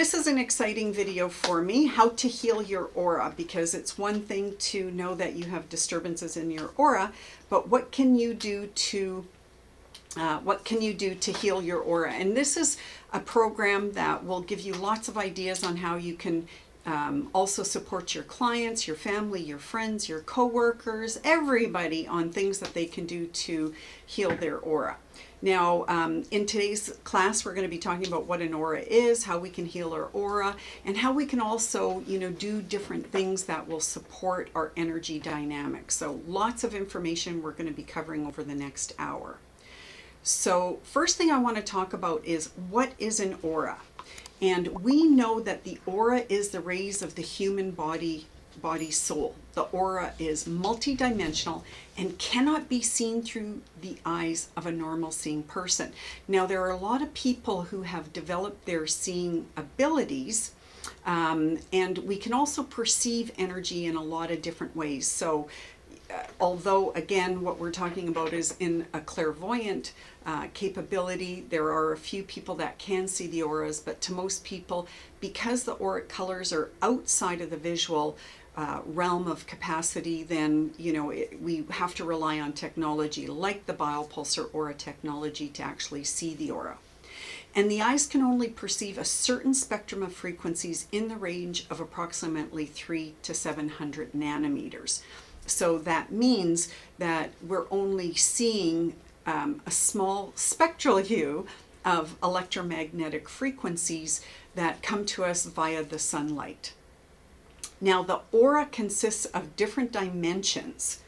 this is an exciting video for me, how to heal your aura, because it's one thing to know that you have disturbances in your aura, but what can you do to heal your aura? And this is a program that will give you lots of ideas on how you can also support your clients, your family, your friends, your co-workers, everybody on things that they can do to heal their aura. Now, in today's class, we're going to be talking about what an aura is, how we can heal our aura, and how we can also, do different things that will support our energy dynamics. So lots of information we're going to be covering over the next hour. So first thing I want to talk about is, what is an aura? And we know that the aura is the rays of the human body soul. The aura is multidimensional and cannot be seen through the eyes of a normal seeing person. Now, there are a lot of people who have developed their seeing abilities, and we can also perceive energy in a lot of different ways. So although, again, what we're talking about is in a clairvoyant capability, there are a few people that can see the auras, but to most people, because the auric colors are outside of the visual realm of capacity, then we have to rely on technology like the biopulsar aura technology to actually see the aura. And the eyes can only perceive a certain spectrum of frequencies in the range of approximately 300 to 700 nanometers. So that means that we're only seeing a small spectral hue of electromagnetic frequencies that come to us via the sunlight. Now, the aura consists of different dimensions.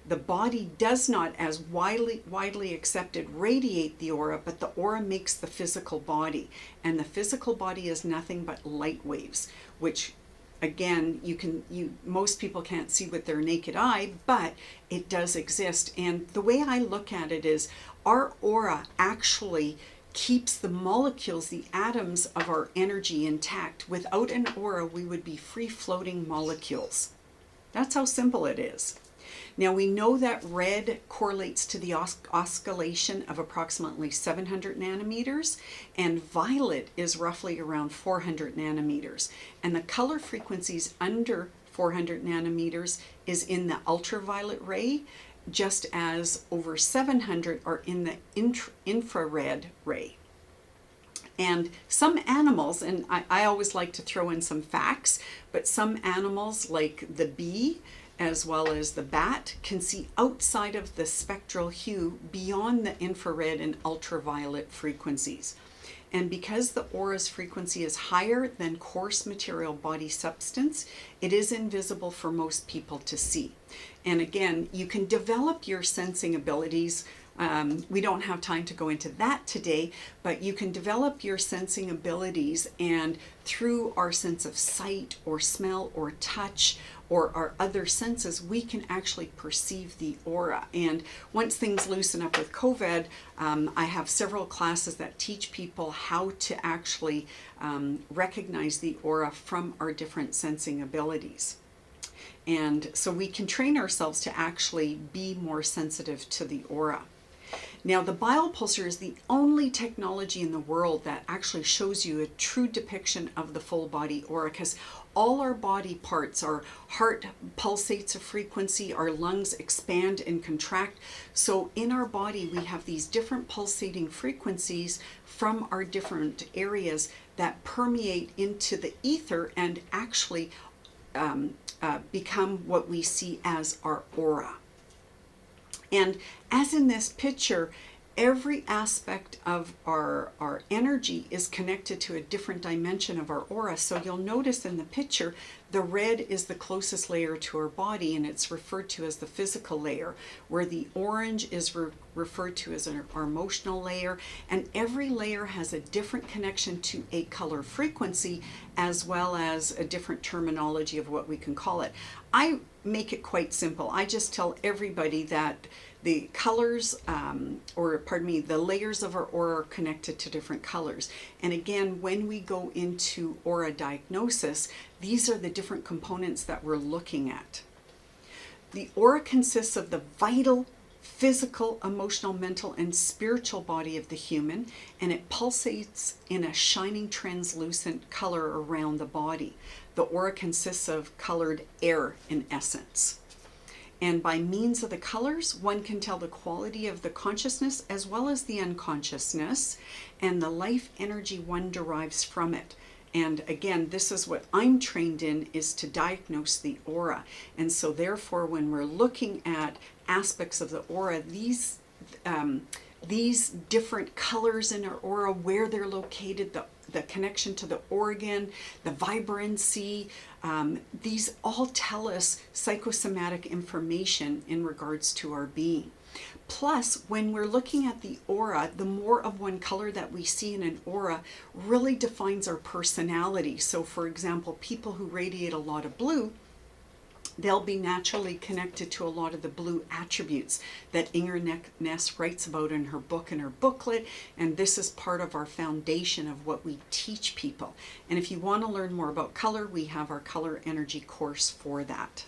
The body does not, as widely accepted, radiate the aura, but the aura makes the physical body. And the physical body is nothing but light waves, which again, most people can't see with their naked eye, but it does exist. And the way I look at it is, our aura actually keeps the molecules, the atoms of our energy intact. Without an aura, we would be free-floating molecules. That's how simple it is. Now, we know that red correlates to the oscillation of approximately 700 nanometers, and violet is roughly around 400 nanometers. And the color frequencies under 400 nanometers is in the ultraviolet ray, just as over 700 are in the infrared ray. And some animals, and I always like to throw in some facts, but some animals like the bee, as well as the bat, can see outside of the spectral hue beyond the infrared and ultraviolet frequencies. And because the aura's frequency is higher than coarse material body substance, it is invisible for most people to see. And again, you can develop your sensing abilities. We don't have time to go into that today, but you can develop your sensing abilities, and through our sense of sight or smell or touch or our other senses, we can actually perceive the aura. And once things loosen up with COVID, I have several classes that teach people how to actually recognize the aura from our different sensing abilities. And so we can train ourselves to actually be more sensitive to the aura. Now, the biopulsar is the only technology in the world that actually shows you a true depiction of the full body aura, because all our body parts, our heart pulsates a frequency, our lungs expand and contract. So in our body, we have these different pulsating frequencies from our different areas that permeate into the ether and actually become what we see as our aura. And as in this picture, every aspect of our energy is connected to a different dimension of our aura. So you'll notice in the picture, the red is the closest layer to our body, and it's referred to as the physical layer, where the orange is referred to as our emotional layer. And every layer has a different connection to a color frequency, as well as a different terminology of what we can call it. I make it quite simple. I just tell everybody that the colors, the layers of our aura are connected to different colors. And again, when we go into aura diagnosis, these are the different components that we're looking at. The aura consists of the vital physical, emotional, mental, and spiritual body of the human, and it pulsates in a shining translucent color around the body. The aura consists of colored air in essence. And by means of the colors, one can tell the quality of the consciousness as well as the unconsciousness and the life energy one derives from it. And again, this is what I'm trained in, is to diagnose the aura. And so therefore, when we're looking at aspects of the aura, these different colors in our aura, where they're located, the connection to the organ, the vibrancy, these all tell us psychosomatic information in regards to our being. Plus, when we're looking at the aura, the more of one color that we see in an aura really defines our personality. So for example, people who radiate a lot of blue, they'll be naturally connected to a lot of the blue attributes that Inger Ness writes about in her book and her booklet, and this is part of our foundation of what we teach people. And if you want to learn more about color, we have our color energy course for that.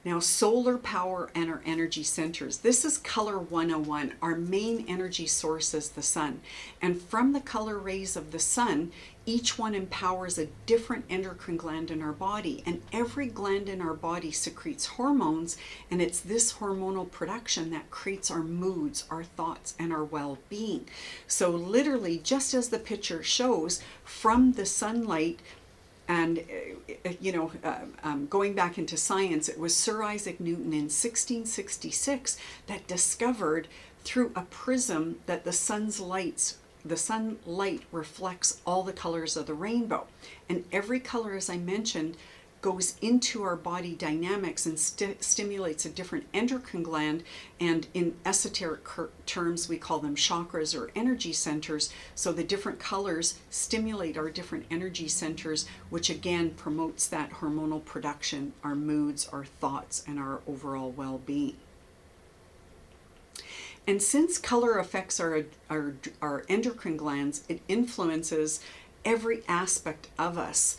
Now, solar power and our energy centers. This is color 101. Our main energy source is the sun. And from the color rays of the sun, each one empowers a different endocrine gland in our body. And every gland in our body secretes hormones. And it's this hormonal production that creates our moods, our thoughts, and our well-being. So literally, just as the picture shows, from the sunlight, and going back into science, it was Sir Isaac Newton in 1666 that discovered through a prism that the sunlight reflects all the colors of the rainbow. And every color, as I mentioned, goes into our body dynamics and stimulates a different endocrine gland, and in esoteric terms we call them chakras or energy centers. So the different colors stimulate our different energy centers, which again promotes that hormonal production, our moods, our thoughts, and our overall well-being. And since color affects our endocrine glands, it influences every aspect of us,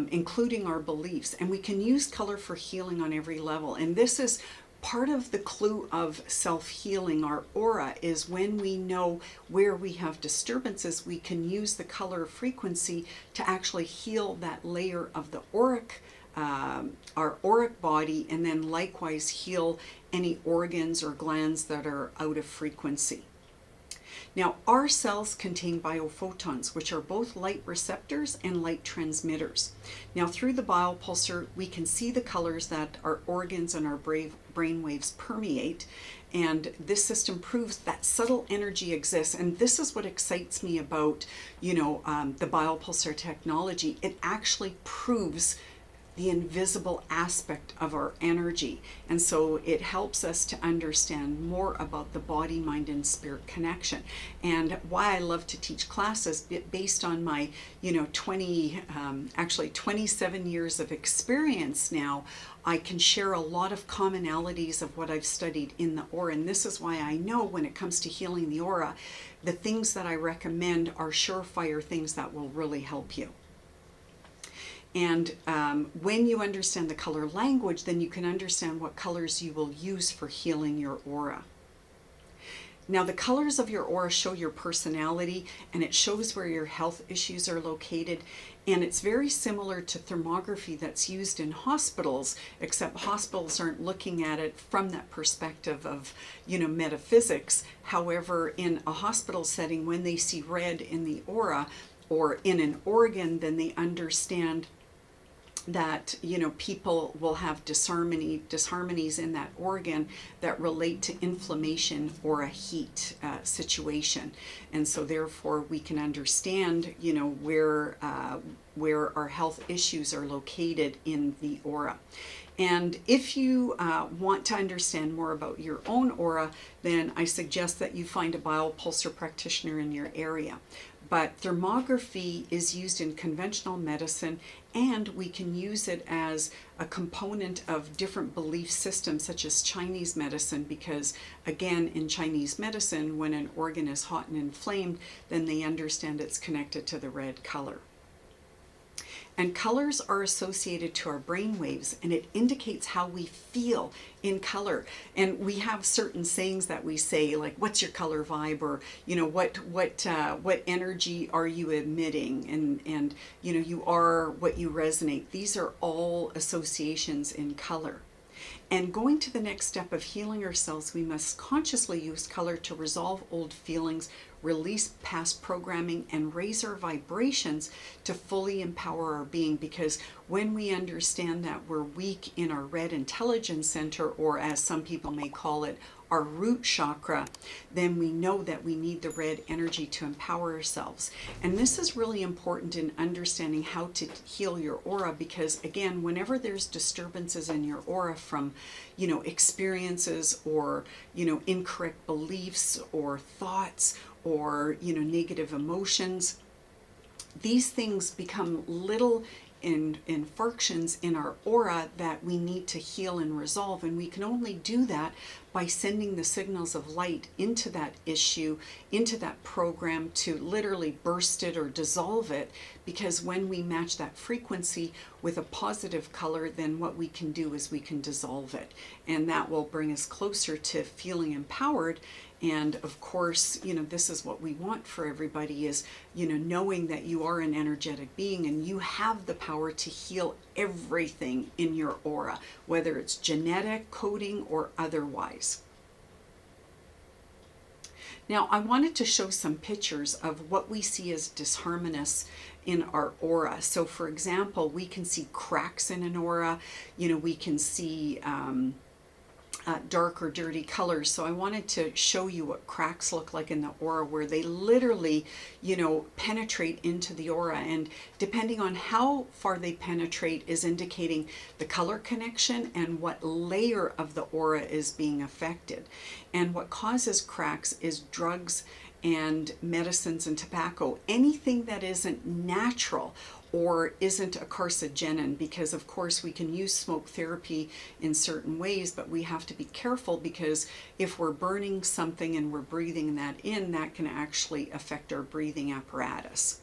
including our beliefs. And we can use color for healing on every level. And this is part of the clue of self-healing. Our aura is when we know where we have disturbances, we can use the color frequency to actually heal that layer of the auric, our auric body, and then likewise heal any organs or glands that are out of frequency. Now, our cells contain biophotons, which are both light receptors and light transmitters. Now, through the biopulsar, we can see the colors that our organs and our brain waves permeate, and this system proves that subtle energy exists. And this is what excites me about, the biopulsar technology. It actually proves the invisible aspect of our energy. And so it helps us to understand more about the body, mind, and spirit connection. And why I love to teach classes, based on my, 27 years of experience now, I can share a lot of commonalities of what I've studied in the aura. And this is why I know when it comes to healing the aura, the things that I recommend are surefire things that will really help you. And when you understand the color language, then you can understand what colors you will use for healing your aura. Now, the colors of your aura show your personality, and it shows where your health issues are located. And it's very similar to thermography that's used in hospitals, except hospitals aren't looking at it from that perspective of, metaphysics. However, in a hospital setting, when they see red in the aura or in an organ, then they understand that people will have disharmonies in that organ that relate to inflammation or a heat situation. And so therefore we can understand where our health issues are located in the aura. And if you want to understand more about your own aura, then I suggest that you find a biopulsar practitioner in your area. But thermography is used in conventional medicine, and we can use it as a component of different belief systems, such as Chinese medicine, because again, in Chinese medicine, when an organ is hot and inflamed, then they understand it's connected to the red color. And colors are associated to our brain waves, and it indicates how we feel in color. And we have certain sayings that we say, like, what's your color vibe? Or, you know, what energy are you emitting? And you know, you are what you resonate. These are all associations in color. And going to the next step of healing ourselves, we must consciously use color to resolve old feelings, release past programming, and raise our vibrations to fully empower our being. Because when we understand that we're weak in our red intelligence center, or as some people may call it, our root chakra, then we know that we need the red energy to empower ourselves. And this is really important in understanding how to heal your aura, because again, whenever there's disturbances in your aura from, you know, experiences, or, you know, incorrect beliefs or thoughts, or, you know, negative emotions, these things become little infarctions in our aura that we need to heal and resolve. And we can only do that by sending the signals of light into that issue, into that program, to literally burst it or dissolve it. Because when we match that frequency with a positive color, then what we can do is we can dissolve it. And that will bring us closer to feeling empowered. And of course, you know, this is what we want for everybody, is, you know, knowing that you are an energetic being and you have the power to heal everything in your aura, whether it's genetic, coding, or otherwise. Now, I wanted to show some pictures of what we see as disharmonious in our aura. So for example, we can see cracks in an aura, you know, we can see dark or dirty colors. So I wanted to show you what cracks look like in the aura, where they literally, you know, penetrate into the aura. And depending on how far they penetrate is indicating the color connection and what layer of the aura is being affected. And what causes cracks is drugs and medicines and tobacco, anything that isn't natural or isn't a carcinogen, because of course we can use smoke therapy in certain ways, but we have to be careful, because if we're burning something and we're breathing that in, that can actually affect our breathing apparatus.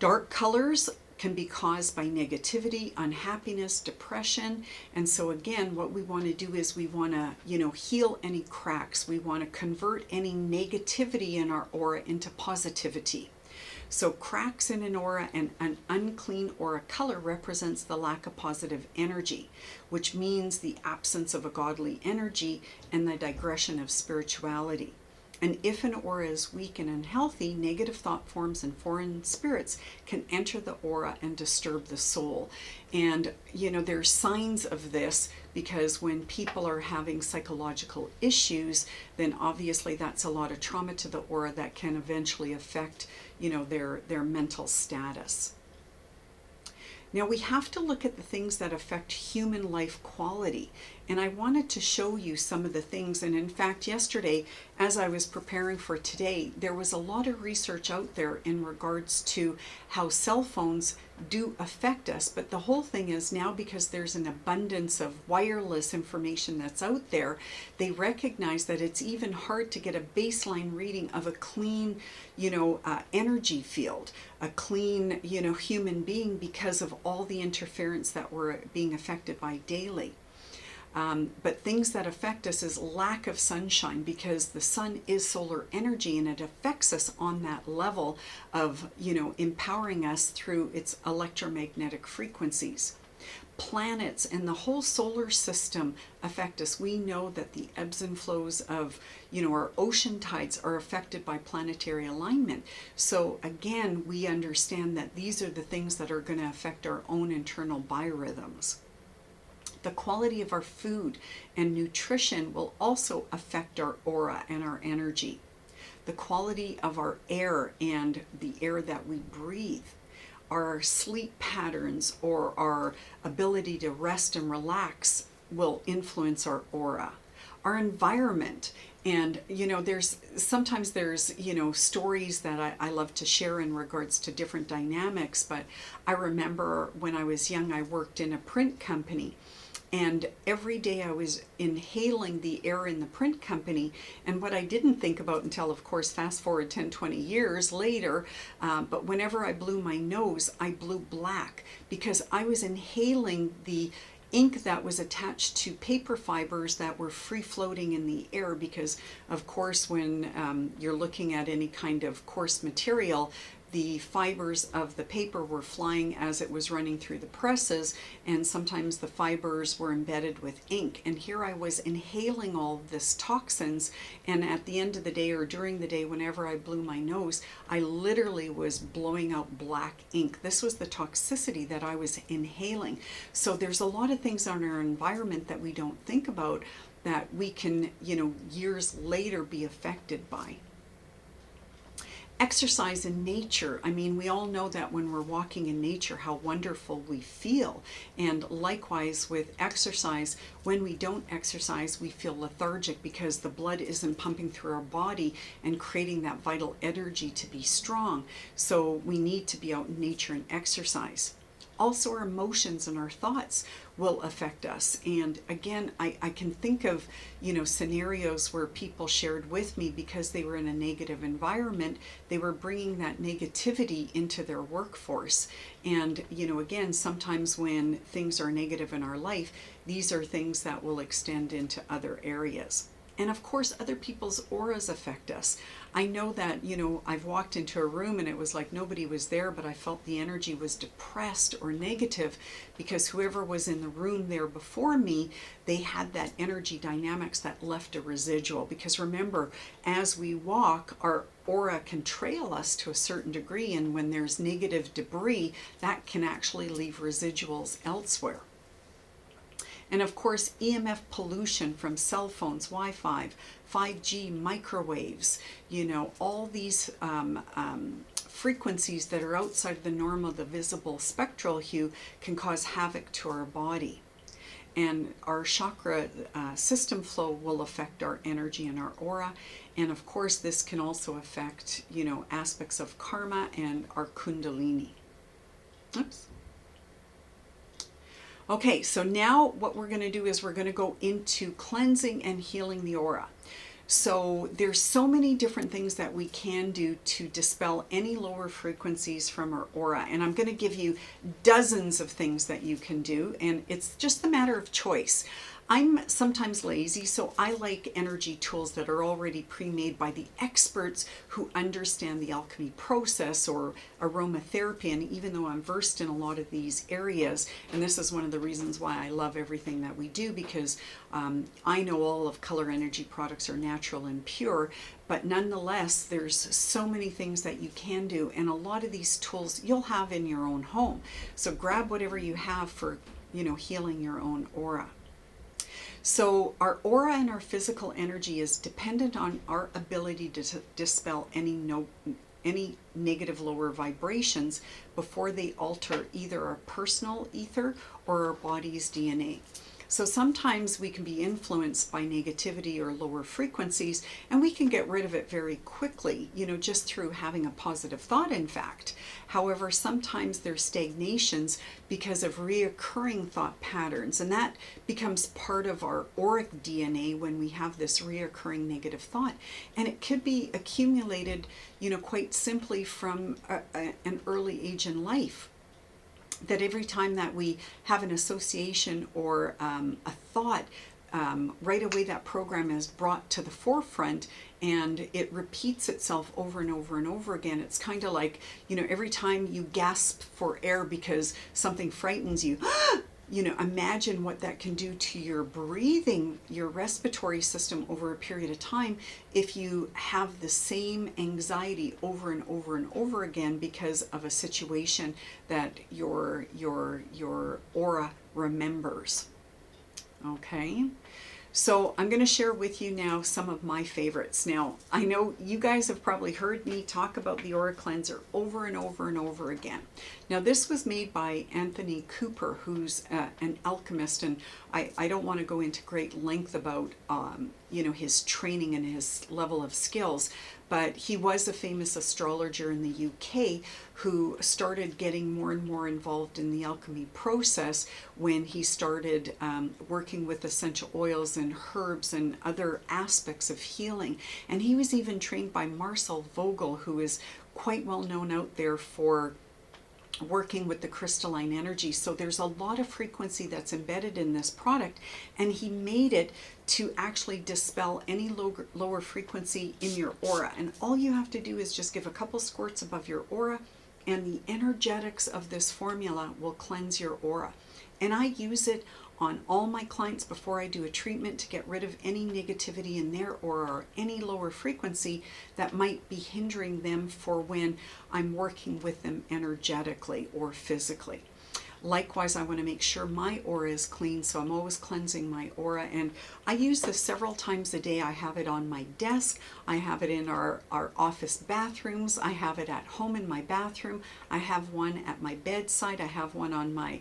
Dark colors can be caused by negativity, unhappiness, depression. And so again, what we want to do is we want to, you know, heal any cracks. We want to convert any negativity in our aura into positivity. So cracks in an aura and an unclean aura color represents the lack of positive energy, which means the absence of a godly energy and the digression of spirituality. And if an aura is weak and unhealthy, negative thought forms and foreign spirits can enter the aura and disturb the soul. And, you know, there's signs of this, because when people are having psychological issues, then obviously that's a lot of trauma to the aura that can eventually affect, you know, their mental status. Now we have to look at the things that affect human life quality. And I wanted to show you some of the things. And in fact, yesterday, as I was preparing for today, there was a lot of research out there in regards to how cell phones do affect us. But the whole thing is now, because there's an abundance of wireless information that's out there, they recognize that it's even hard to get a baseline reading of a clean, you know, energy field, a clean, you know, human being, because of all the interference that we're being affected by daily. But things that affect us is lack of sunshine, because the sun is solar energy and it affects us on that level of, you know, empowering us through its electromagnetic frequencies. Planets and the whole solar system affect us. We know that the ebbs and flows of, you know, our ocean tides are affected by planetary alignment. So again, we understand that these are the things that are going to affect our own internal biorhythms. The quality of our food and nutrition will also affect our aura and our energy. The quality of our air and the air that we breathe, our sleep patterns, or our ability to rest and relax will influence our aura. Our environment, and you know, sometimes there's you know, stories that I love to share in regards to different dynamics. But I remember when I was young, I worked in a print company. And every day I was inhaling the air in the print company. And what I didn't think about until, of course, fast forward 10, 20 years later, but whenever I blew my nose, I blew black because I was inhaling the ink that was attached to paper fibers that were free floating in the air, because of course when you're looking at any kind of coarse material, the fibers of the paper were flying as it was running through the presses, and sometimes the fibers were embedded with ink. And here I was inhaling all of this toxins, and at the end of the day or during the day, whenever I blew my nose, I literally was blowing out black ink. This was the toxicity that I was inhaling. So there's a lot of things on our environment that we don't think about that we can, years later be affected by. Exercise in nature. I mean, we all know that when we're walking in nature, how wonderful we feel. And likewise with exercise, when we don't exercise, we feel lethargic because the blood isn't pumping through our body and creating that vital energy to be strong. So we need to be out in nature and exercise. Also, our emotions and our thoughts will affect us. And again, I can think of, scenarios where people shared with me because they were in a negative environment, they were bringing that negativity into their workforce. And, again, sometimes when things are negative in our life, these are things that will extend into other areas. And of course, other people's auras affect us. I know that, I've walked into a room and it was like nobody was there, but I felt the energy was depressed or negative because whoever was in the room there before me, they had that energy dynamics that left a residual. Because remember, as we walk, our aura can trail us to a certain degree, and when there's negative debris, that can actually leave residuals elsewhere. And of course, EMF pollution from cell phones, Wi-Fi, 5G, microwaves, all these frequencies that are outside of the norm of the visible spectral hue can cause havoc to our body. And our chakra system flow will affect our energy and our aura. And of course, this can also affect, aspects of karma and our kundalini. Oops. Okay, so now what we're going to do is we're going to go into cleansing and healing the aura. So there's so many different things that we can do to dispel any lower frequencies from our aura. And I'm going to give you dozens of things that you can do, and it's just a matter of choice. I'm sometimes lazy, so I like energy tools that are already pre-made by the experts who understand the alchemy process or aromatherapy. And even though I'm versed in a lot of these areas, and this is one of the reasons why I love everything that we do, because I know all of color energy products are natural and pure, but nonetheless, there's so many things that you can do. And a lot of these tools you'll have in your own home. So grab whatever you have for, healing your own aura. So our aura and our physical energy is dependent on our ability to dispel any negative lower vibrations before they alter either our personal ether or our body's DNA. So sometimes we can be influenced by negativity or lower frequencies, and we can get rid of it very quickly, just through having a positive thought, in fact. However, sometimes there's stagnations because of reoccurring thought patterns, and that becomes part of our auric DNA when we have this reoccurring negative thought. And it could be accumulated, quite simply from an early age in life. That every time that we have an association or a thought, right away that program is brought to the forefront and it repeats itself over and over and over again. It's kind of like, every time you gasp for air because something frightens you, imagine what that can do to your breathing, your respiratory system over a period of time if you have the same anxiety over and over and over again because of a situation that your aura remembers. Okay? So I'm going to share with you now some of my favorites. Now, I know you guys have probably heard me talk about the Aura Cleanser over and over and over again. Now, this was made by Anthony Cooper, who's an alchemist, and I don't want to go into great length about his training and his level of skills, but he was a famous astrologer in the UK who started getting more and more involved in the alchemy process when he started working with essential oils and herbs and other aspects of healing. And he was even trained by Marcel Vogel, who is quite well known out there for working with the crystalline energy. So there's a lot of frequency that's embedded in this product, and he made it to actually dispel any lower frequency in your aura. And all you have to do is just give a couple squirts above your aura, and the energetics of this formula will cleanse your aura. And I use it on all my clients before I do a treatment to get rid of any negativity in their aura or any lower frequency that might be hindering them for when I'm working with them energetically or physically. Likewise, I want to make sure my aura is clean, so I'm always cleansing my aura, and I use this several times a day. I have it on my desk, I have it in our office bathrooms, I have it at home in my bathroom, I have one at my bedside, I have one on my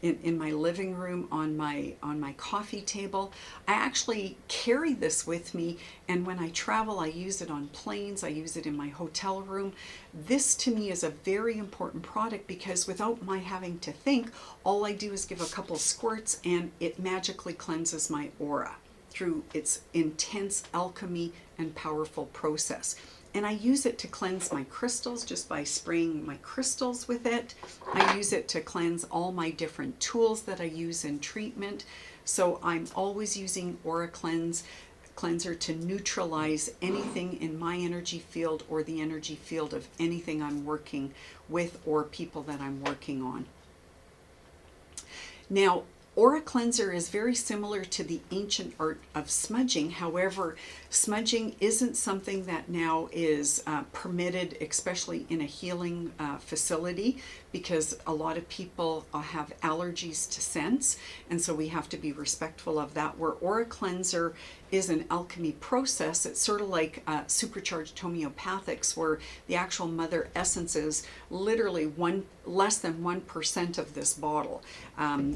in my living room on my coffee table. I actually carry this with me, and when I travel I use it on planes, I use it in my hotel room. This to me is a very important product because without my having to think, all I do is give a couple squirts and it magically cleanses my aura through its intense alchemy and powerful process. And I use it to cleanse my crystals just by spraying my crystals with it. I use it to cleanse all my different tools that I use in treatment. So I'm always using Aura Cleanser to neutralize anything in my energy field or the energy field of anything I'm working with or people that I'm working on. Now, Aura Cleanser is very similar to the ancient art of smudging. However, smudging isn't something that now is permitted, especially in a healing facility, because a lot of people have allergies to scents, and so we have to be respectful of that. Where Aura Cleanser is an alchemy process, it's sort of like supercharged homeopathics, where the actual mother essence is literally less than 1% of this bottle.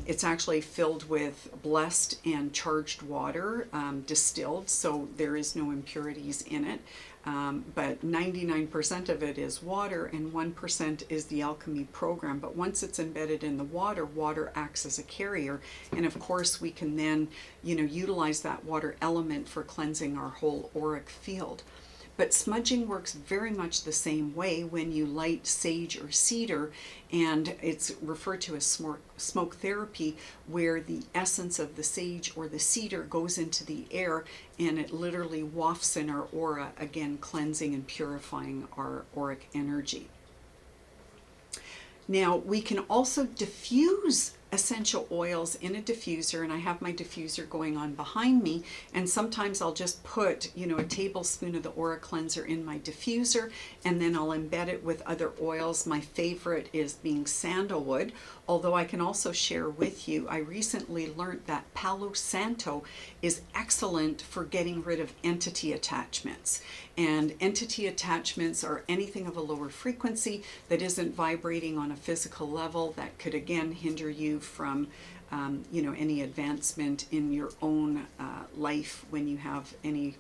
It's actually filled with blessed and charged water, distilled, so there is no impurities in it. But 99% of it is water and 1% is the alchemy program. But once it's embedded in the water, water acts as a carrier. And of course we can then, utilize that water element for cleansing our whole auric field. But smudging works very much the same way when you light sage or cedar, and it's referred to as smoke therapy, where the essence of the sage or the cedar goes into the air and it literally wafts in our aura, again cleansing and purifying our auric energy. Now we can also diffuse essential oils in a diffuser, and I have my diffuser going on behind me, and sometimes I'll just put a tablespoon of the Aura Cleanser in my diffuser, and then I'll embed it with other oils. My favorite is being sandalwood, although I can also share with you, I recently learned that Palo Santo is excellent for getting rid of entity attachments. And entity attachments are anything of a lower frequency that isn't vibrating on a physical level that could again hinder you from any advancement in your own life when you have any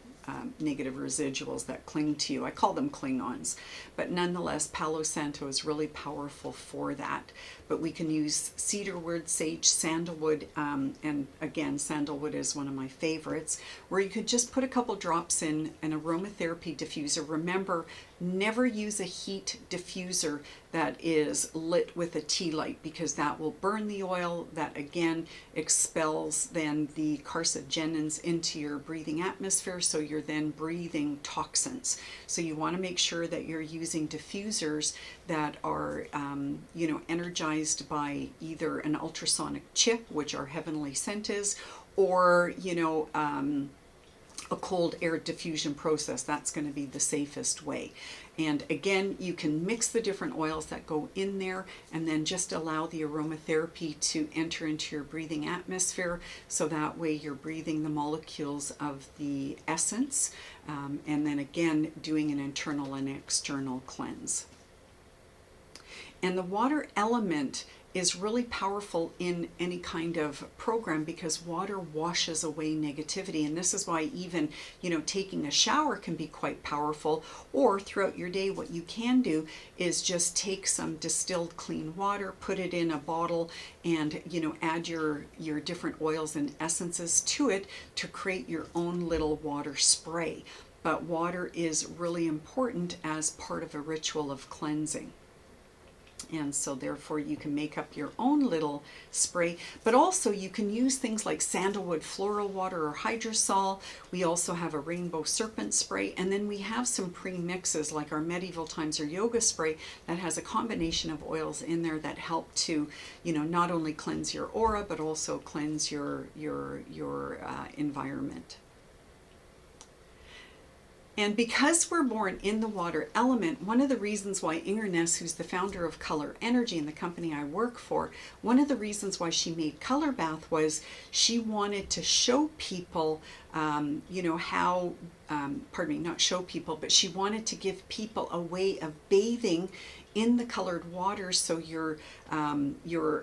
negative residuals that cling to you. I call them Klingons, but nonetheless Palo Santo is really powerful for that. But we can use cedarwood, sage, sandalwood, and again sandalwood is one of my favorites, where you could just put a couple drops in an aromatherapy diffuser. Remember, never use a heat diffuser that is lit with a tea light, because that will burn the oil. That again expels then the carcinogens into your breathing atmosphere, so you're then breathing toxins. So you want to make sure that you're using diffusers that are energized by either an ultrasonic chip, which our heavenly scent is, or a cold air diffusion process. That's going to be the safest way. And again, you can mix the different oils that go in there and then just allow the aromatherapy to enter into your breathing atmosphere, so that way you're breathing the molecules of the essence, and then again doing an internal and external cleanse. And the water element is really powerful in any kind of program because water washes away negativity. And this is why even, taking a shower can be quite powerful. Or throughout your day, what you can do is just take some distilled clean water, put it in a bottle, and, add your different oils and essences to it to create your own little water spray. But water is really important as part of a ritual of cleansing. And so therefore you can make up your own little spray, but also you can use things like sandalwood floral water or hydrosol. We also have a rainbow serpent spray, and then we have some pre-mixes like our medieval times or yoga spray that has a combination of oils in there that help to, not only cleanse your aura, but also cleanse your environment. And because we're born in the water element, one of the reasons why Inger Ness, who's the founder of Color Energy and the company I work for, one of the reasons why she made Color Bath was she wanted to show people, how, not show people, but she wanted to give people a way of bathing in the colored water, so you're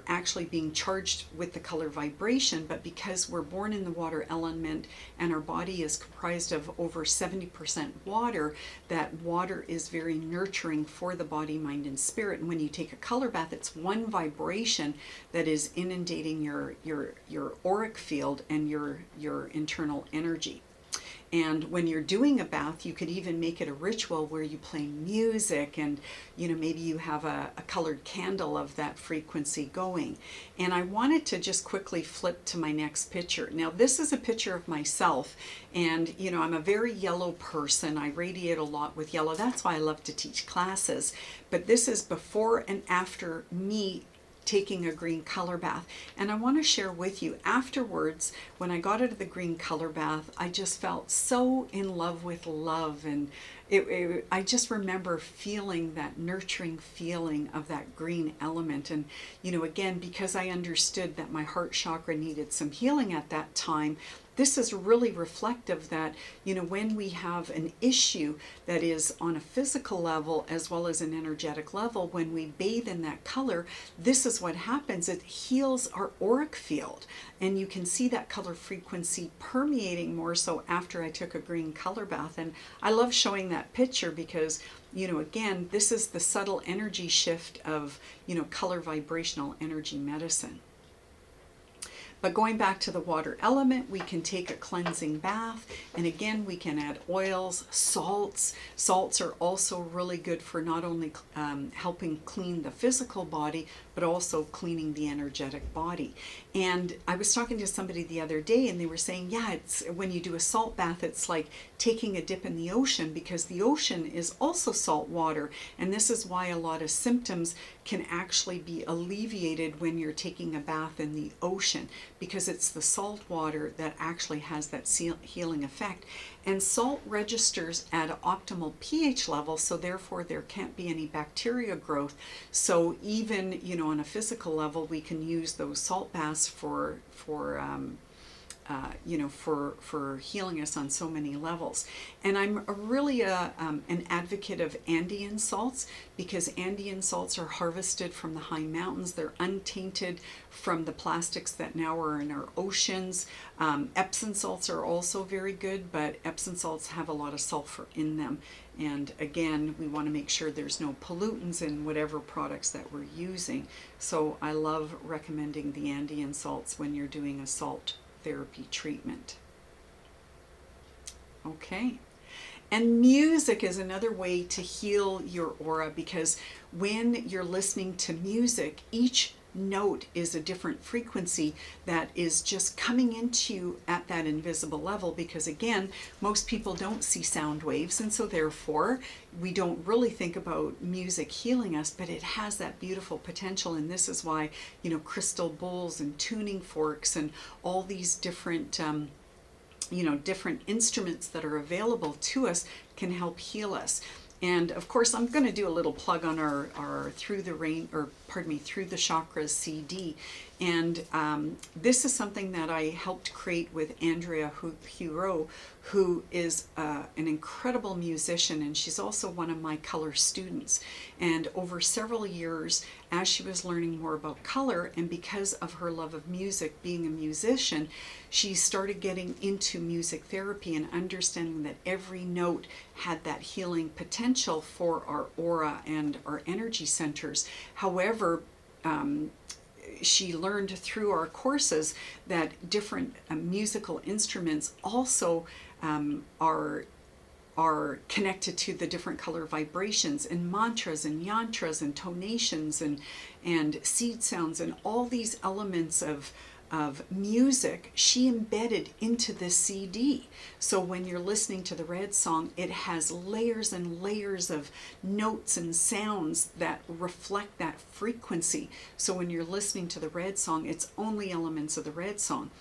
actually being charged with the color vibration. But because we're born in the water element and our body is comprised of over 70% water, that water is very nurturing for the body, mind, and spirit. And when you take a color bath, it's one vibration that is inundating your auric field and your internal energy. And when you're doing a bath, you could even make it a ritual where you play music and, maybe you have a colored candle of that frequency going. And I wanted to just quickly flip to my next picture. Now, this is a picture of myself, and, I'm a very yellow person. I radiate a lot with yellow. That's why I love to teach classes. But this is before and after me taking a green color bath. And I want to share with you, afterwards, when I got out of the green color bath, I just felt so in love with love. And I just remember feeling that nurturing feeling of that green element. And, again, because I understood that my heart chakra needed some healing at that time, this is really reflective that, when we have an issue that is on a physical level as well as an energetic level, when we bathe in that color, this is what happens. It heals our auric field. And you can see that color frequency permeating more so after I took a green color bath. And I love showing that picture because, again, this is the subtle energy shift of, color vibrational energy medicine. But going back to the water element, we can take a cleansing bath, and again, we can add oils, salts. Salts are also really good for not only helping clean the physical body, but also cleaning the energetic body. And I was talking to somebody the other day, and they were saying, yeah, it's when you do a salt bath, it's like taking a dip in the ocean, because the ocean is also salt water. And this is why a lot of symptoms can actually be alleviated when you're taking a bath in the ocean, because it's the salt water that actually has that healing effect. And salt registers at an optimal pH level, so therefore there can't be any bacteria growth. So even, on a physical level, we can use those salt baths for healing us on so many levels. And I'm really an advocate of Andean salts, because Andean salts are harvested from the high mountains. They're untainted from the plastics that now are in our oceans. Epsom salts are also very good, but Epsom salts have a lot of sulfur in them. And again, we want to make sure there's no pollutants in whatever products that we're using. So I love recommending the Andean salts when you're doing a salt therapy treatment. Okay. And music is another way to heal your aura, because when you're listening to music, each note is a different frequency that is just coming into you at that invisible level, because again, most people don't see sound waves, and so therefore we don't really think about music healing us, but it has that beautiful potential. And this is why, crystal bowls and tuning forks and all these different different instruments that are available to us can help heal us. And of course, I'm going to do a little plug on our Through the Rain, or through the chakras CD. And this is something that I helped create with Andrea Huro, who is an incredible musician, and she's also one of my color students. And over several years, as she was learning more about color, and because of her love of music, being a musician, she started getting into music therapy and understanding that every note had that healing potential for our aura and our energy centers. However, she learned through our courses that different musical instruments also are connected to the different color vibrations, and mantras and yantras and tonations and seed sounds, and all these elements of music she embedded into this CD. So when you're listening to the red song, it has layers and layers of notes and sounds that reflect that frequency. So when you're listening to the red song, it's only elements of the red song.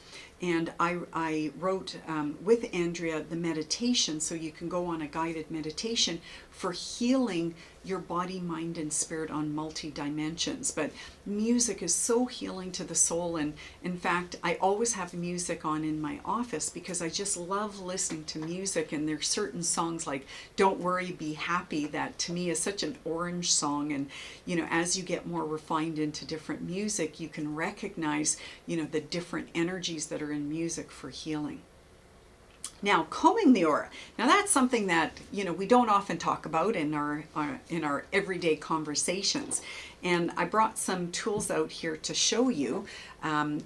And I wrote with Andrea the meditation, so you can go on a guided meditation for healing your body, mind, and spirit on multi-dimensions. But music is so healing to the soul, and in fact, I always have music on in my office because I just love listening to music. And there's certain songs like Don't Worry, Be Happy that to me is such an orange song. And you know, as you get more refined into different music, you can recognize, you know, the different energies that are in music for healing. Now, combing the aura. Now that's something that, you know, we don't often talk about in our everyday conversations. And I brought some tools out here to show you.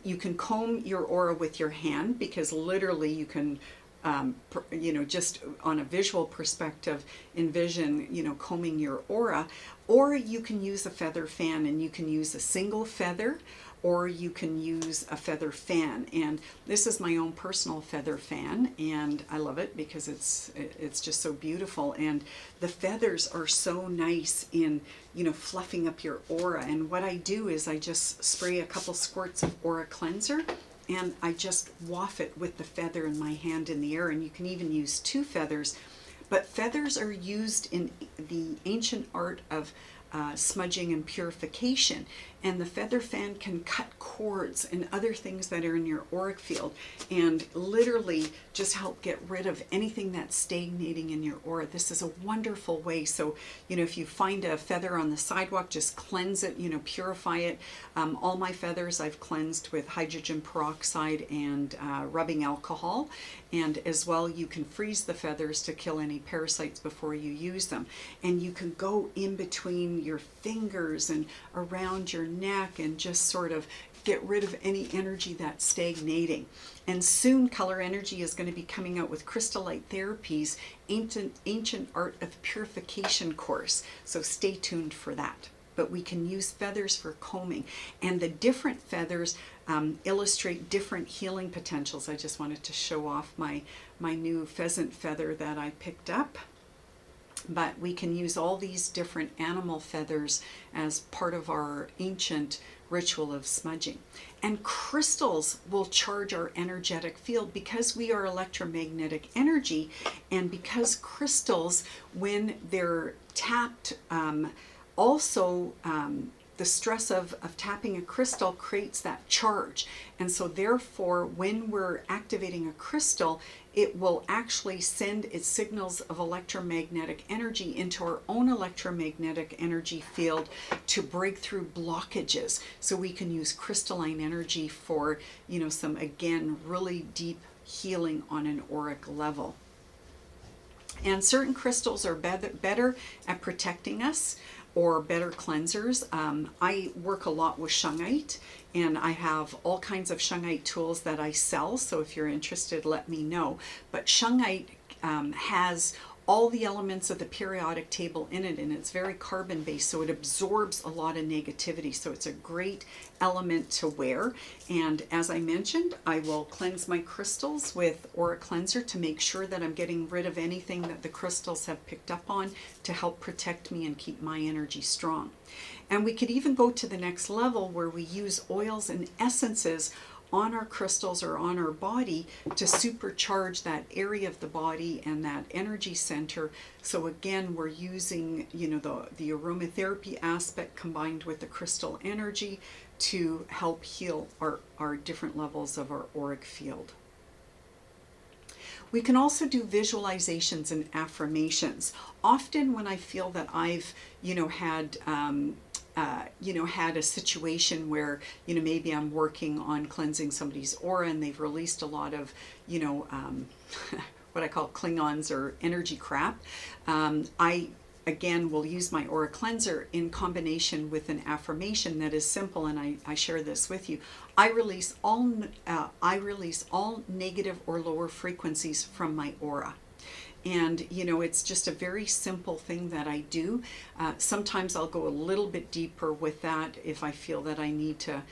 You can comb your aura with your hand, because literally you can, you know, just on a visual perspective, envision, you know, combing your aura. Or you can use a feather fan, and you can use a single feather, or you can use a feather fan. And this is my own personal feather fan, and I love it because it's just so beautiful. And the feathers are so nice in, you know, fluffing up your aura. And what I do is I just spray a couple squirts of aura cleanser, and I just waft it with the feather in my hand in the air. And you can even use 2 feathers. But feathers are used in the ancient art of smudging and purification, and the feather fan can cut cords and other things that are in your auric field, and literally just help get rid of anything that's stagnating in your aura. This is a wonderful way. So, you know, if you find a feather on the sidewalk, just cleanse it, you know, purify it. All my feathers I've cleansed with hydrogen peroxide and rubbing alcohol. And as well, you can freeze the feathers to kill any parasites before you use them. And you can go in between your fingers and around your neck and just sort of get rid of any energy that's stagnating. And soon Color Energy is going to be coming out with Crystal Light Therapies, Ancient Art of Purification course. So stay tuned for that. But we can use feathers for combing, and the different feathers illustrate different healing potentials. I just wanted to show off my new pheasant feather that I picked up. But we can use all these different animal feathers as part of our ancient ritual of smudging. And crystals will charge our energetic field because we are electromagnetic energy, and because crystals, when they're tapped, also the stress of tapping a crystal creates that charge. And so therefore, when we're activating a crystal, it will actually send its signals of electromagnetic energy into our own electromagnetic energy field to break through blockages. So we can use crystalline energy for, you know, some, again, really deep healing on an auric level. And certain crystals are better at protecting us, or better cleansers. I work a lot with shungite, and I have all kinds of shungite tools that I sell, so if you're interested, let me know. But shungite has all the elements of the periodic table in it, and it's very carbon based, so it absorbs a lot of negativity. So it's a great element to wear. And as I mentioned, I will cleanse my crystals with Aura Cleanser to make sure that I'm getting rid of anything that the crystals have picked up on to help protect me and keep my energy strong. And we could even go to the next level where we use oils and essences on our crystals or on our body to supercharge that area of the body and that energy center. So again, we're using, you know, the aromatherapy aspect combined with the crystal energy to help heal our different levels of our auric field. We can also do visualizations and affirmations. Often when I feel that I've, had a situation where, maybe I'm working on cleansing somebody's aura and they've released a lot of, what I call Klingons or energy crap, I again will use my aura cleanser in combination with an affirmation that is simple, and I share this with you. I release all negative or lower frequencies from my aura. And it's just a very simple thing that I do. Sometimes I'll go a little bit deeper with that if I feel that I need to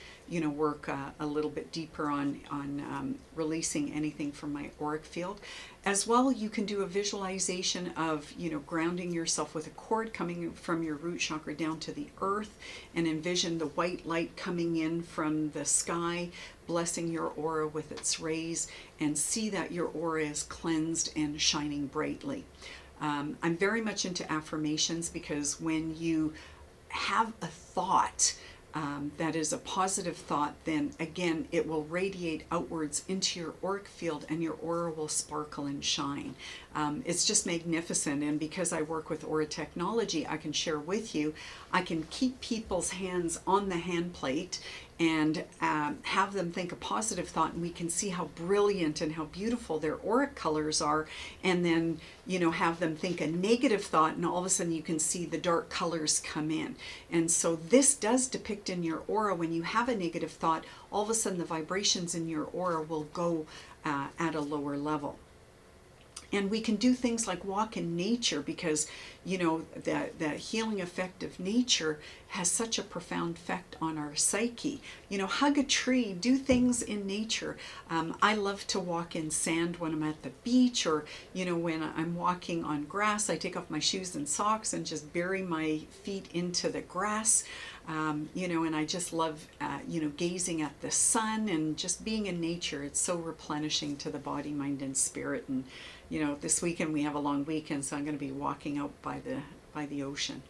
work a little bit deeper on releasing anything from my auric field. As well, you can do a visualization of grounding yourself with a cord coming from your root chakra down to the earth, and envision the white light coming in from the sky, blessing your aura with its rays, and see that your aura is cleansed and shining brightly. I'm very much into affirmations because when you have a thought that is a positive thought, then again it will radiate outwards into your auric field and your aura will sparkle and shine. It's just magnificent, and because I work with aura technology, I can share with you, I can keep people's hands on the hand plate and have them think a positive thought, and we can see how brilliant and how beautiful their auric colors are, and then have them think a negative thought, and all of a sudden you can see the dark colors come in. And so this does depict in your aura, when you have a negative thought, all of a sudden the vibrations in your aura will go at a lower level. And we can do things like walk in nature, because the healing effect of nature has such a profound effect on our psyche. Hug a tree, do things in nature. I love to walk in sand when I'm at the beach, or when I'm walking on grass, I take off my shoes and socks and just bury my feet into the grass. And I just love, gazing at the sun and just being in nature. It's so replenishing to the body, mind, and spirit. And, this weekend we have a long weekend, so I'm going to be walking out by the ocean.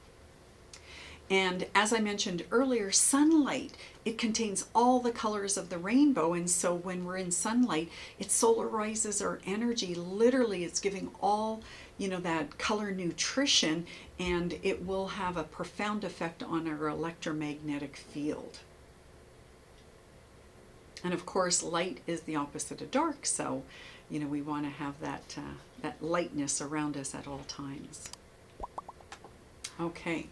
And as I mentioned earlier, sunlight, it contains all the colors of the rainbow. And so when we're in sunlight, it solarizes our energy. Literally, it's giving all, that color nutrition, and it will have a profound effect on our electromagnetic field. And of course, light is the opposite of dark. So, we want to have that lightness around us at all times. Okay.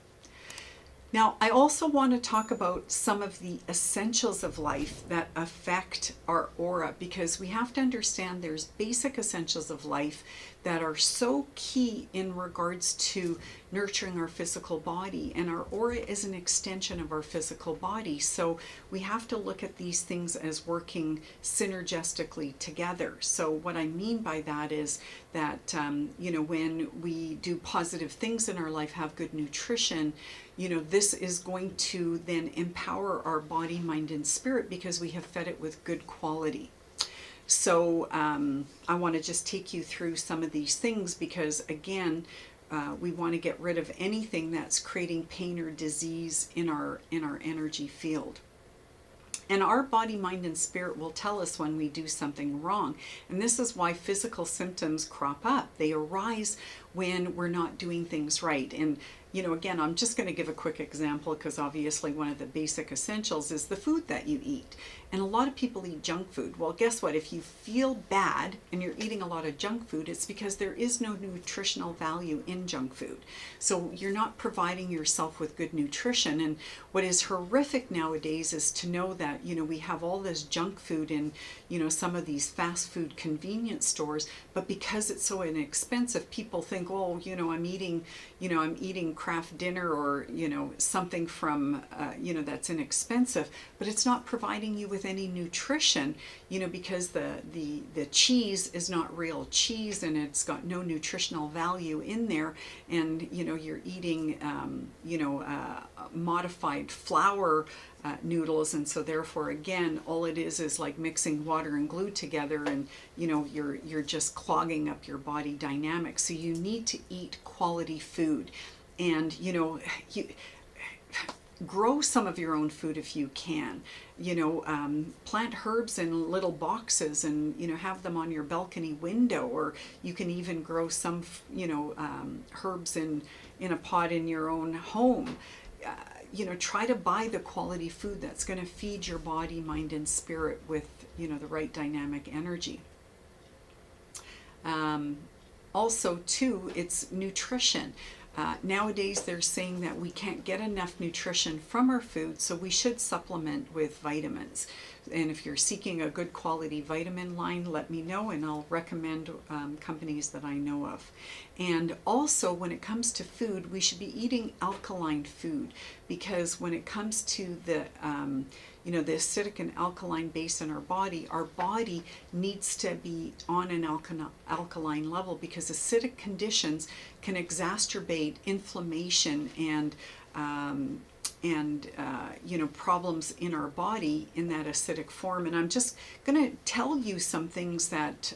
Now, I also want to talk about some of the essentials of life that affect our aura, because we have to understand there's basic essentials of life that are so key in regards to nurturing our physical body, and our aura is an extension of our physical body. So we have to look at these things as working synergistically together. So what I mean by that is that, when we do positive things in our life, have good nutrition, this is going to then empower our body, mind, and spirit, because we have fed it with good quality. So I want to just take you through some of these things, because again, we want to get rid of anything that's creating pain or disease in our energy field. And our body, mind, and spirit will tell us when we do something wrong. And this is why physical symptoms crop up. They arise when we're not doing things right. And again, I'm just going to give a quick example, because obviously one of the basic essentials is the food that you eat. And a lot of people eat junk food. Well, guess what? If you feel bad and you're eating a lot of junk food, it's because there is no nutritional value in junk food. So you're not providing yourself with good nutrition. And what is horrific nowadays is to know that, we have all this junk food in, some of these fast food convenience stores, but because it's so inexpensive, people think, oh, I'm eating craft dinner or, you know, something from, you know, that's inexpensive, but it's not providing you with any nutrition, you know, because the cheese is not real cheese and it's got no nutritional value in there. And, you know, you're eating, you know, modified flour noodles, and so therefore again all it is like mixing water and glue together, and you know you're just clogging up your body dynamics. So you need to eat quality food, and you know you grow some of your own food if you can, you know, plant herbs in little boxes and you know have them on your balcony window, or you can even grow some, you know, herbs in a pot in your own home. You know, try to buy the quality food that's going to feed your body, mind, and spirit with, you know, the right dynamic energy. Also, too, it's nutrition. Nowadays, they're saying that we can't get enough nutrition from our food, so we should supplement with vitamins. And if you're seeking a good quality vitamin line, let me know and I'll recommend companies that I know of. And also, when it comes to food, we should be eating alkaline food, because when it comes to the you know, the acidic and alkaline base in our body needs to be on an alkaline level, because acidic conditions can exacerbate inflammation and you know, problems in our body in that acidic form. And I'm just going to tell you some things that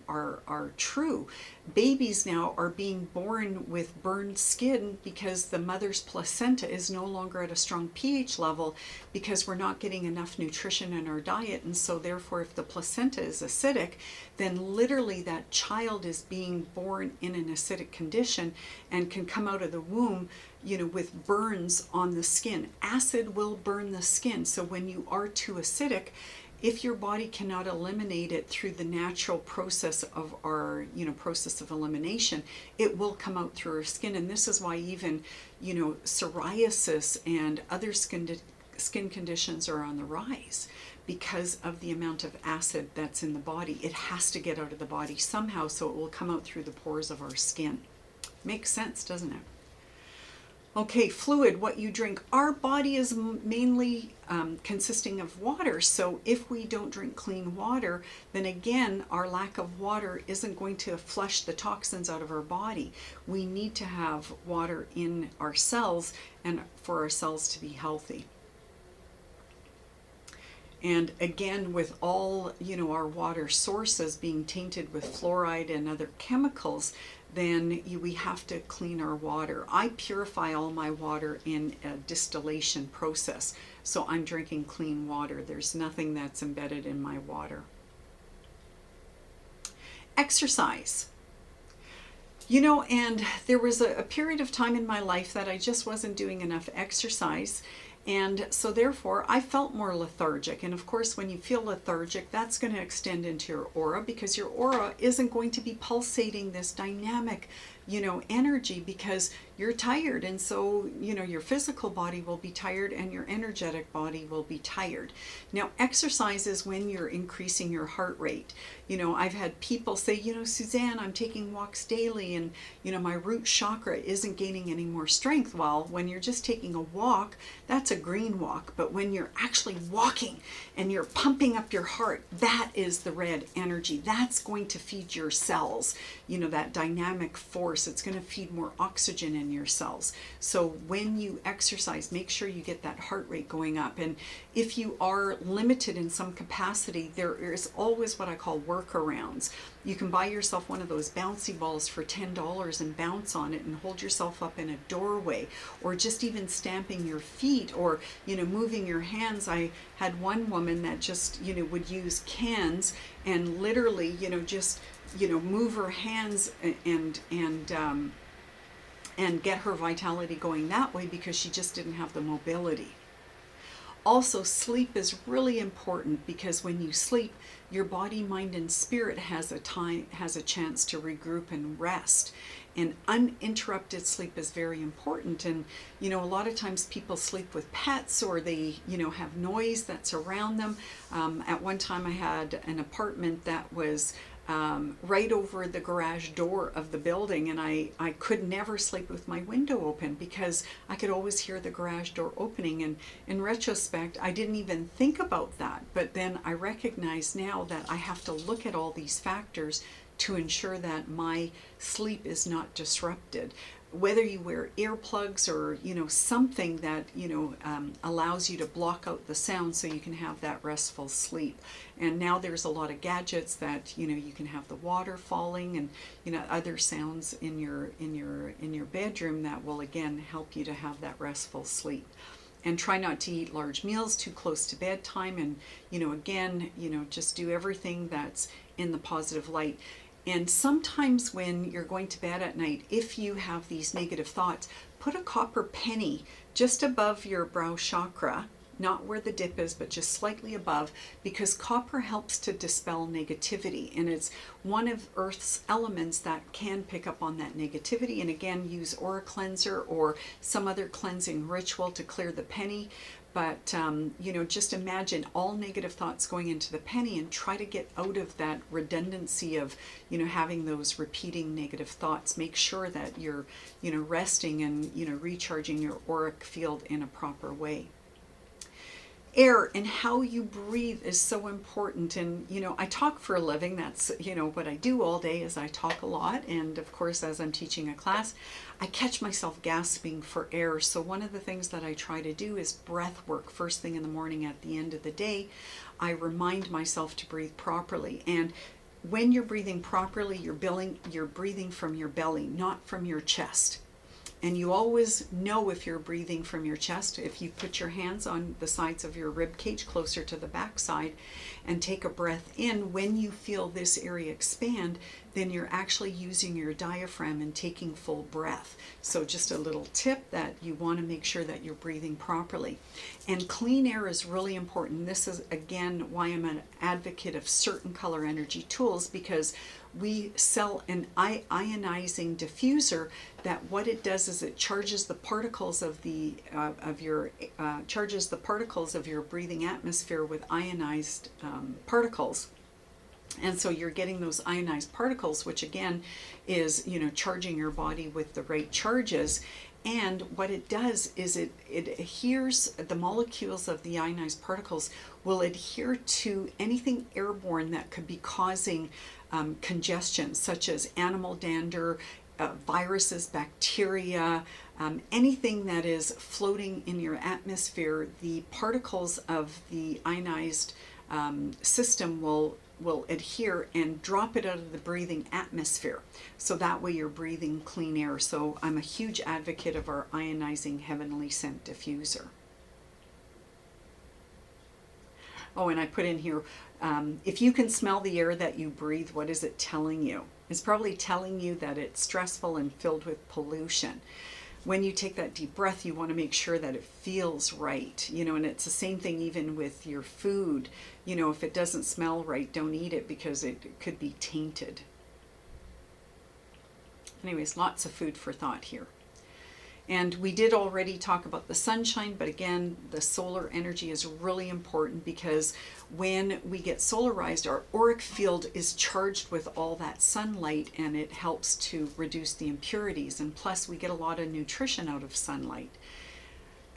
are true. Babies now are being born with burned skin because the mother's placenta is no longer at a strong pH level, because we're not getting enough nutrition in our diet. And so therefore, if the placenta is acidic, then literally that child is being born in an acidic condition and can come out of the womb, you know, with burns on the skin. Acid will burn the skin. So when you are too acidic, if your body cannot eliminate it through the natural process of our, you know, process of elimination, it will come out through our skin. And this is why even, you know, psoriasis and other skin conditions are on the rise, because of the amount of acid that's in the body. It has to get out of the body somehow, so it will come out through the pores of our skin. Makes sense, doesn't it? Okay, fluid, what you drink. Our body is mainly consisting of water. So if we don't drink clean water, then again, our lack of water isn't going to flush the toxins out of our body. We need to have water in our cells and for our cells to be healthy. And again, with all, you know, our water sources being tainted with fluoride and other chemicals, then we have to clean our water. I purify all my water in a distillation process, so I'm drinking clean water. There's nothing that's embedded in my water. Exercise. You know, and there was a period of time in my life that I just wasn't doing enough exercise. And so therefore I felt more lethargic. And of course, when you feel lethargic, that's going to extend into your aura, because your aura isn't going to be pulsating this dynamic, you know, energy, because you're tired. And so, you know, your physical body will be tired and your energetic body will be tired. Now, exercise is when you're increasing your heart rate. You know, I've had people say, you know, Suzanne, I'm taking walks daily and, you know, my root chakra isn't gaining any more strength. Well, when you're just taking a walk, that's a green walk. But when you're actually walking and you're pumping up your heart, that is the red energy. That's going to feed your cells, you know, that dynamic force. It's going to feed more oxygen in your cells. So when you exercise, make sure you get that heart rate going up. And if you are limited in some capacity, there is always what I call workarounds. You can buy yourself one of those bouncy balls for $10 and bounce on it and hold yourself up in a doorway, or just even stamping your feet, or, you know, moving your hands. I had one woman that just, you know, would use cans and literally, you know, just, you know, move her hands and get her vitality going that way, because she just didn't have the mobility. Also, sleep is really important, because when you sleep, your body, mind, and spirit has a chance to regroup and rest. And uninterrupted sleep is very important. And, you know, a lot of times people sleep with pets, or they, you know, have noise that's around them. At one time I had an apartment that was right over the garage door of the building, and I could never sleep with my window open because I could always hear the garage door opening. And in retrospect, I didn't even think about that, but then I recognize now that I have to look at all these factors to ensure that my sleep is not disrupted. Whether you wear earplugs or something that allows you to block out the sound so you can have that restful sleep. And now there's a lot of gadgets that you can have the water falling and other sounds in your bedroom that will again help you to have that restful sleep. And try not to eat large meals too close to bedtime, and again just do everything that's in the positive light. And sometimes when you're going to bed at night, if you have these negative thoughts, put a copper penny just above your brow chakra, not where the dip is, but just slightly above, because copper helps to dispel negativity. And it's one of Earth's elements that can pick up on that negativity. And again, use aura cleanser or some other cleansing ritual to clear the penny. But, just imagine all negative thoughts going into the penny and try to get out of that redundancy of, having those repeating negative thoughts. Make sure that you're, resting and, recharging your auric field in a proper way. Air and how you breathe is so important. And I talk for a living. That's what I do all day is I talk a lot, and of course as I'm teaching a class I catch myself gasping for air. So one of the things that I try to do is breath work first thing in the morning. At the end of the day, I remind myself to breathe properly. And when you're breathing properly, you're breathing from your belly, not from your chest. And you always know if you're breathing from your chest if you put your hands on the sides of your rib cage closer to the back side and take a breath in. When you feel this area expand, then you're actually using your diaphragm and taking full breath. So just a little tip that you want to make sure that you're breathing properly. And clean air is really important. This is again why I'm an advocate of certain color energy tools, because we sell an ionizing diffuser that what it does is it charges the particles of your breathing atmosphere with ionized particles. And so you're getting those ionized particles, which again is charging your body with the right charges. And what it does is it adheres, the molecules of the ionized particles will adhere to anything airborne that could be causing congestion, such as animal dander, viruses, bacteria, anything that is floating in your atmosphere. The particles of the ionized system will adhere and drop it out of the breathing atmosphere. So that way you're breathing clean air. So I'm a huge advocate of our ionizing heavenly scent diffuser. Oh, and I put in here, if you can smell the air that you breathe, what is it telling you? It's probably telling you that it's stressful and filled with pollution. When you take that deep breath, you want to make sure that it feels right, and it's the same thing even with your food. If it doesn't smell right, don't eat it because it could be tainted. Anyways, lots of food for thought here. And we did already talk about the sunshine, but again, the solar energy is really important, because when we get solarized, our auric field is charged with all that sunlight, and it helps to reduce the impurities. And plus, we get a lot of nutrition out of sunlight.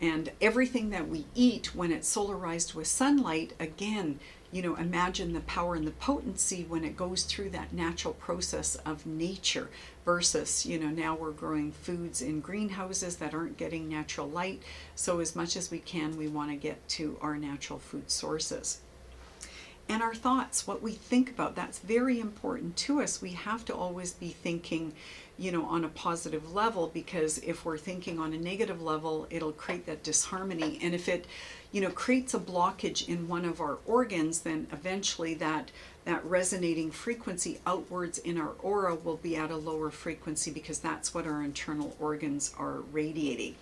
And everything that we eat when it's solarized with sunlight, again, imagine the power and the potency when it goes through that natural process of nature versus, now we're growing foods in greenhouses that aren't getting natural light. So as much as we can, we want to get to our natural food sources. And our thoughts, what we think about, that's very important to us. We have to always be thinking, on a positive level, because if we're thinking on a negative level, it'll create that disharmony. And if it, creates a blockage in one of our organs, then eventually that resonating frequency outwards in our aura will be at a lower frequency, because that's what our internal organs are radiating.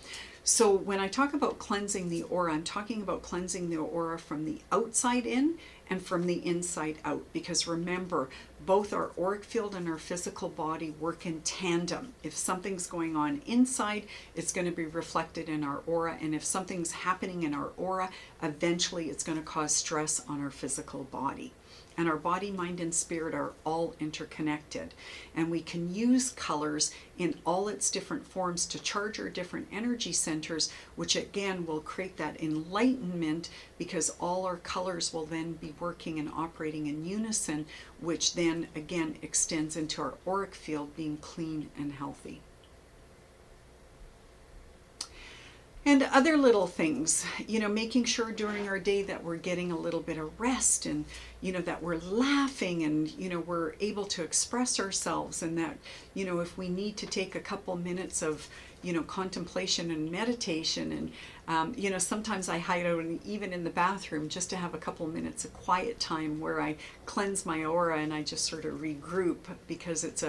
So when I talk about cleansing the aura, I'm talking about cleansing the aura from the outside in and from the inside out. Because remember, both our auric field and our physical body work in tandem. If something's going on inside, it's going to be reflected in our aura. And if something's happening in our aura, eventually it's going to cause stress on our physical body. And our body, mind, and spirit are all interconnected. And we can use colors in all its different forms to charge our different energy centers, which again will create that enlightenment, because all our colors will then be working and operating in unison, which then again extends into our auric field being clean and healthy. And other little things, making sure during our day that we're getting a little bit of rest, and, that we're laughing, and, we're able to express ourselves, and that, if we need to take a couple minutes of, contemplation and meditation, and, sometimes I hide out even in the bathroom just to have a couple minutes of quiet time where I cleanse my aura and I just sort of regroup, because it's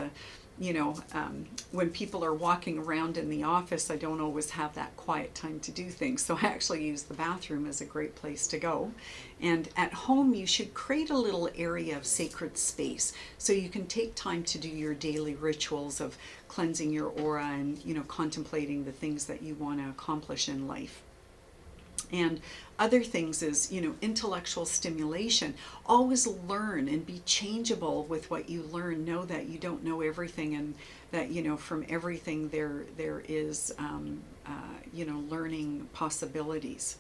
when people are walking around in the office, I don't always have that quiet time to do things. So I actually use the bathroom as a great place to go. And at home, you should create a little area of sacred space so you can take time to do your daily rituals of cleansing your aura and, contemplating the things that you want to accomplish in life. And other things is, intellectual stimulation. Always learn and be changeable with what you learn. Know that you don't know everything, and that, from everything there is, learning possibilities.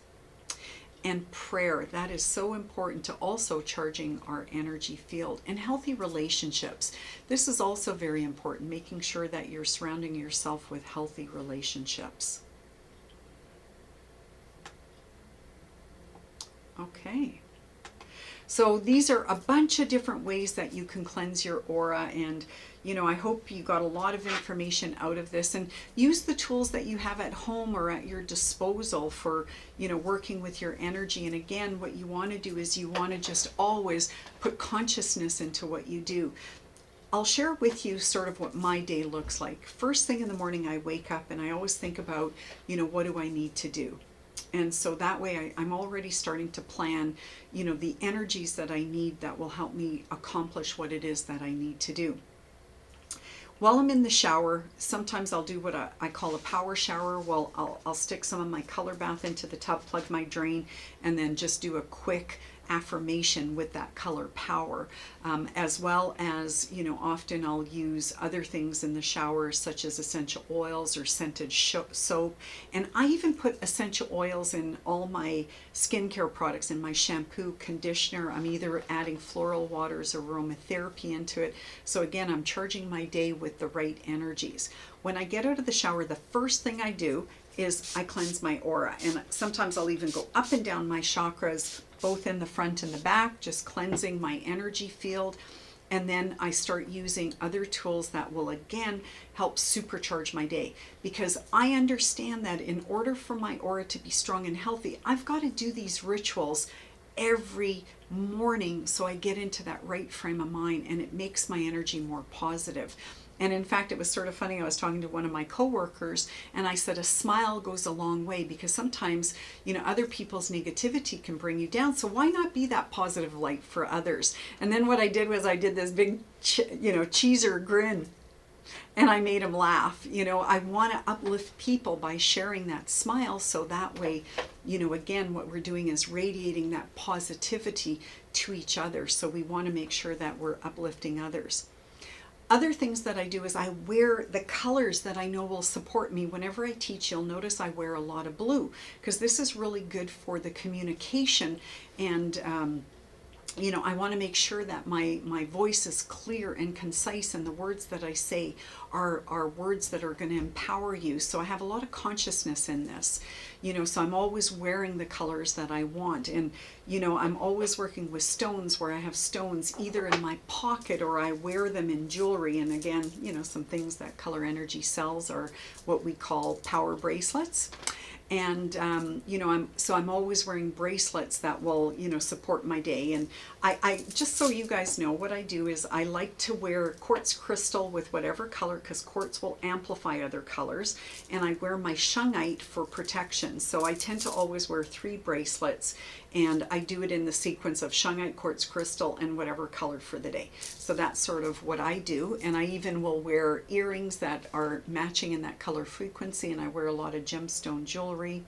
And prayer, that is so important to also charging our energy field. And healthy relationships. This is also very important, making sure that you're surrounding yourself with healthy relationships. Okay, so these are a bunch of different ways that you can cleanse your aura, and I hope you got a lot of information out of this, and use the tools that you have at home or at your disposal for working with your energy. And again, what you want to do is you want to just always put consciousness into what you do. I'll share with you sort of what my day looks like. First thing in the morning, I wake up and I always think about, what do I need to do? And so that way I'm already starting to plan, the energies that I need that will help me accomplish what it is that I need to do. While I'm in the shower, sometimes I'll do what I call a power shower. Well, I'll stick some of my color bath into the tub, plug my drain, and then just do a quick affirmation with that color power, as well as, often I'll use other things in the shower, such as essential oils or scented soap. And I even put essential oils in all my skincare products, in my shampoo, conditioner. I'm either adding floral waters or aromatherapy into it. So again, I'm charging my day with the right energies. When I get out of the shower, the first thing I do is I cleanse my aura. And sometimes I'll even go up and down my chakras, both in the front and the back, just cleansing my energy field. And then I start using other tools that will again help supercharge my day, because I understand that in order for my aura to be strong and healthy, I've got to do these rituals every morning so I get into that right frame of mind, and it makes my energy more positive. And in fact, it was sort of funny. I was talking to one of my coworkers and I said, a smile goes a long way, because sometimes, other people's negativity can bring you down. So why not be that positive light for others? And then what I did was I did this big, cheeser grin, and I made him laugh. I want to uplift people by sharing that smile. So that way, again, what we're doing is radiating that positivity to each other. So we want to make sure that we're uplifting others. Other things that I do is I wear the colors that I know will support me. Whenever I teach, you'll notice I wear a lot of blue, because this is really good for the communication. And I want to make sure that my voice is clear and concise, and the words that I say are words that are going to empower you. So I have a lot of consciousness in this, so I'm always wearing the colors that I want. And, I'm always working with stones, where I have stones either in my pocket or I wear them in jewelry. And again, some things that Color Energy sells are what we call power bracelets. And, I'm always wearing bracelets that will, support my day. And I just so you guys know, what I do is I like to wear quartz crystal with whatever color, because quartz will amplify other colors. And I wear my shungite for protection. So I tend to always wear 3 bracelets, and I do it in the sequence of shungite, quartz crystal, and whatever color for the day. So that's sort of what I do. And I even will wear earrings that are matching in that color frequency, and I wear a lot of gemstone jewelry.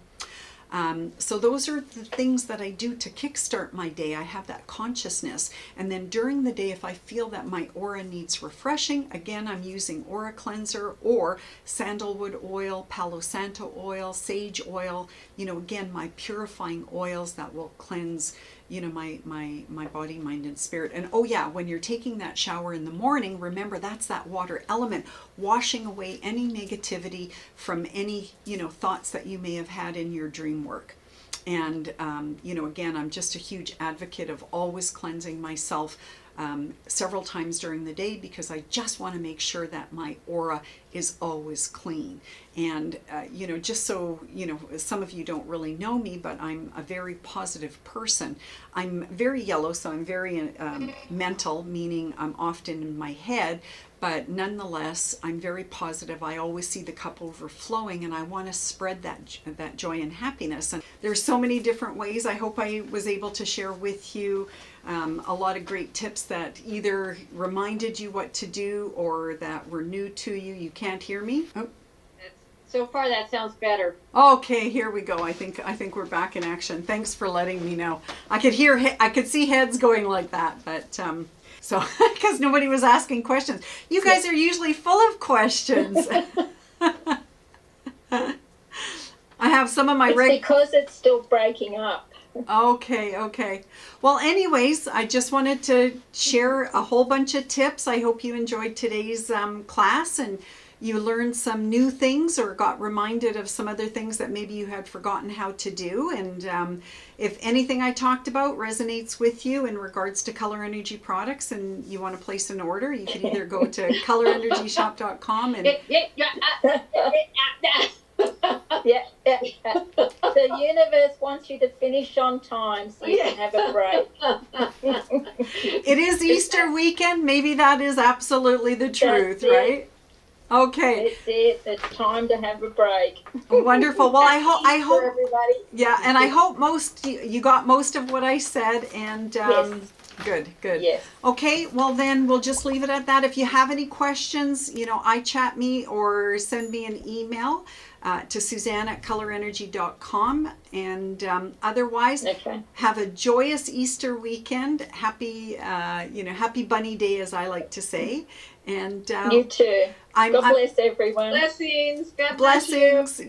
So those are the things that I do to kickstart my day. I have that consciousness. And then during the day, if I feel that my aura needs refreshing, again, I'm using Aura Cleanser or sandalwood oil, Palo Santo oil, sage oil, again, my purifying oils that will cleanse my body, mind, and spirit. And oh yeah, when you're taking that shower in the morning, remember that's that water element, washing away any negativity from any, thoughts that you may have had in your dream work. And, again, I'm just a huge advocate of always cleansing myself several times during the day, because I just want to make sure that my aura is always clean. And, just so, some of you don't really know me, but I'm a very positive person. I'm very yellow, so I'm very mental, meaning I'm often in my head, but nonetheless, I'm very positive. I always see the cup overflowing, and I want to spread that joy and happiness. And there's so many different ways. I hope I was able to share with you a lot of great tips that either reminded you what to do or that were new to you. You can't hear me? Oh. So far, that sounds better. Okay, here we go. I think we're back in action. Thanks for letting me know. I could see heads going like that, but so because nobody was asking questions. You guys are usually full of questions. I have some of my because it's still breaking up. Okay. Well, anyways, I just wanted to share a whole bunch of tips. I hope you enjoyed today's class and you learned some new things or got reminded of some other things that maybe you had forgotten how to do. And if anything I talked about resonates with you in regards to Color Energy products and you want to place an order, you can either go to colorenergyshop.com and... Yeah. The universe wants you to finish on time so you can have a break. It is Easter weekend. Maybe that is absolutely the truth, right? Okay. That's it. It's time to have a break. Wonderful. Well, I hope everybody. Yeah, and I hope you got most of what I said, and yes. Good. Yes. Okay, well then we'll just leave it at that. If you have any questions, iChat me or send me an email to Suzanne@colorenergy.com. And otherwise, have a joyous Easter weekend. Happy Bunny Day, as I like to say. And you too. God bless everyone. Blessings. God bless you.